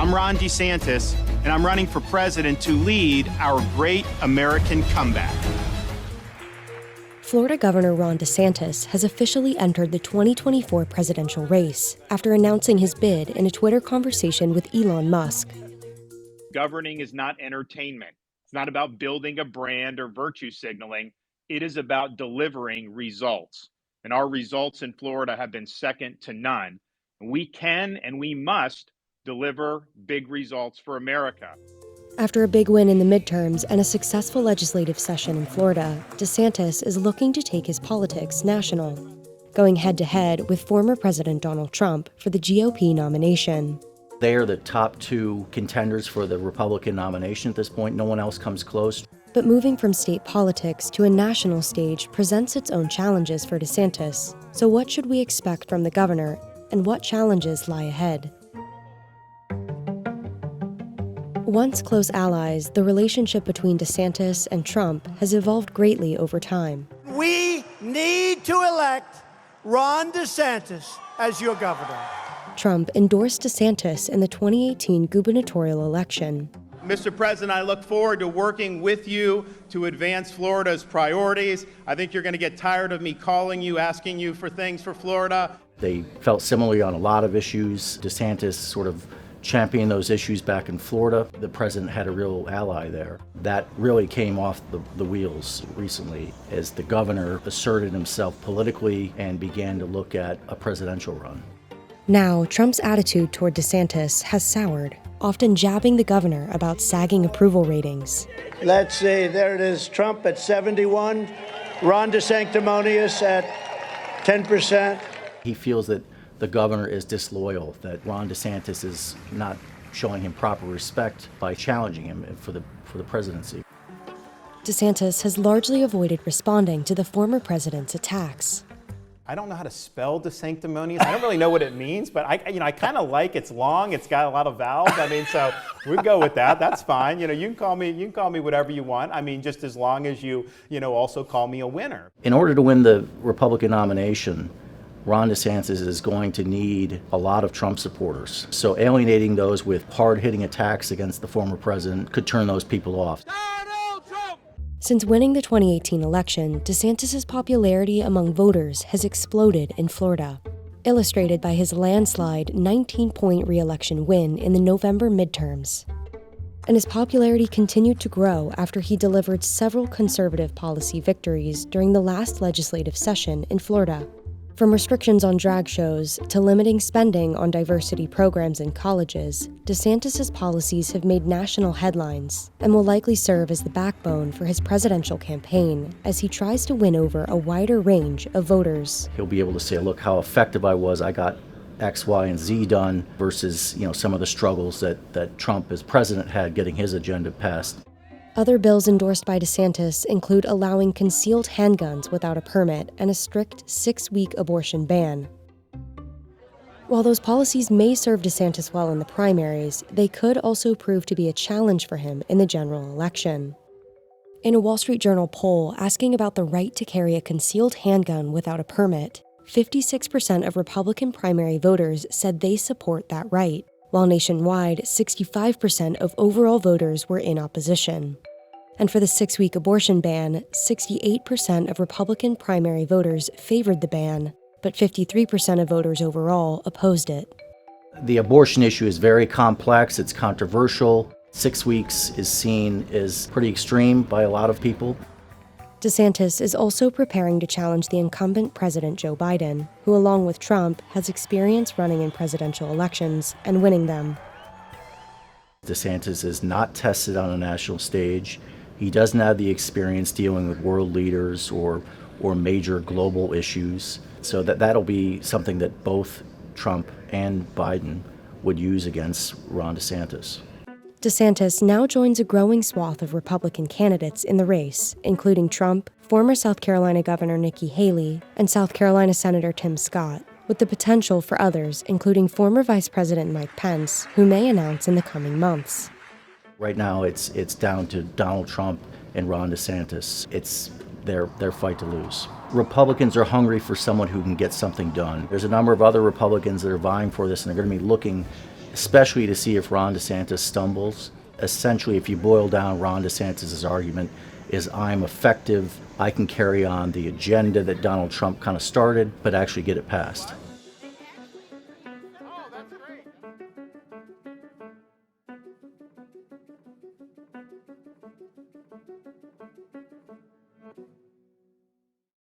I'm Ron DeSantis, and I'm running for president to lead our great American comeback. Florida Governor Ron DeSantis has officially entered the 2024 presidential race after announcing his bid in a Twitter conversation with Elon Musk. Governing is not entertainment. It's not about building a brand or virtue signaling. It is about delivering results. And our results in Florida have been second to none. We can and we must deliver big results for America. After a big win in the midterms and a successful legislative session in Florida, DeSantis is looking to take his politics national, going head-to-head with former President Donald Trump for the GOP nomination. They are the top two contenders for the Republican nomination at this point. No one else comes close. But moving from state politics to a national stage presents its own challenges for DeSantis. So what should we expect from the governor, and what challenges lie ahead? Once close allies, the relationship between DeSantis and Trump has evolved greatly over time. We need to elect Ron DeSantis as your governor. Trump endorsed DeSantis in the 2018 gubernatorial election. Mr. President, I look forward to working with you to advance Florida's priorities. I think you're going to get tired of me calling you, asking you for things for Florida. They felt similarly on a lot of issues. DeSantis sort of championed those issues back in Florida. The president had a real ally there. That really came off the wheels recently as the governor asserted himself politically and began to look at a presidential run. Now, Trump's attitude toward DeSantis has soured, often jabbing the governor about sagging approval ratings. Let's see, there it is, Trump at 71, Ron DeSanctimonious at 10%. He feels that the governor is disloyal, that Ron DeSantis is not showing him proper respect by challenging him for the presidency. DeSantis has largely avoided responding to the former president's attacks. I don't know how to spell DeSanctimonious. I don't really know what it means, but I kind of like it's long. It's got a lot of vowels. So we'd go with that. That's fine. You can call me whatever you want. Just as long as you also call me a winner. In order to win the Republican nomination, Ron DeSantis is going to need a lot of Trump supporters. So alienating those with hard-hitting attacks against the former president could turn those people off. Since winning the 2018 election, DeSantis' popularity among voters has exploded in Florida, illustrated by his landslide 19-point re-election win in the November midterms. And his popularity continued to grow after he delivered several conservative policy victories during the last legislative session in Florida. From restrictions on drag shows to limiting spending on diversity programs in colleges, DeSantis' policies have made national headlines and will likely serve as the backbone for his presidential campaign as he tries to win over a wider range of voters. He'll be able to say, look how effective I was. I got X, Y, and Z done versus some of the struggles that Trump as president had getting his agenda passed. Other bills endorsed by DeSantis include allowing concealed handguns without a permit and a strict 6-week abortion ban. While those policies may serve DeSantis well in the primaries, they could also prove to be a challenge for him in the general election. In a Wall Street Journal poll asking about the right to carry a concealed handgun without a permit, 56% of Republican primary voters said they support that right, while nationwide, 65% of overall voters were in opposition. And for the 6-week abortion ban, 68% of Republican primary voters favored the ban, but 53% of voters overall opposed it. The abortion issue is very complex, it's controversial. 6 weeks is seen as pretty extreme by a lot of people. DeSantis is also preparing to challenge the incumbent President Joe Biden, who along with Trump has experience running in presidential elections and winning them. DeSantis is not tested on a national stage. He doesn't have the experience dealing with world leaders or major global issues. So that'll be something that both Trump and Biden would use against Ron DeSantis. DeSantis now joins a growing swath of Republican candidates in the race, including Trump, former South Carolina Governor Nikki Haley, and South Carolina Senator Tim Scott, with the potential for others, including former Vice President Mike Pence, who may announce in the coming months. Right now, it's down to Donald Trump and Ron DeSantis. It's their fight to lose. Republicans are hungry for someone who can get something done. There's a number of other Republicans that are vying for this, and they're going to be looking especially to see if Ron DeSantis stumbles. Essentially, if you boil down Ron DeSantis' argument, is I'm effective, I can carry on the agenda that Donald Trump kind of started, but actually get it passed.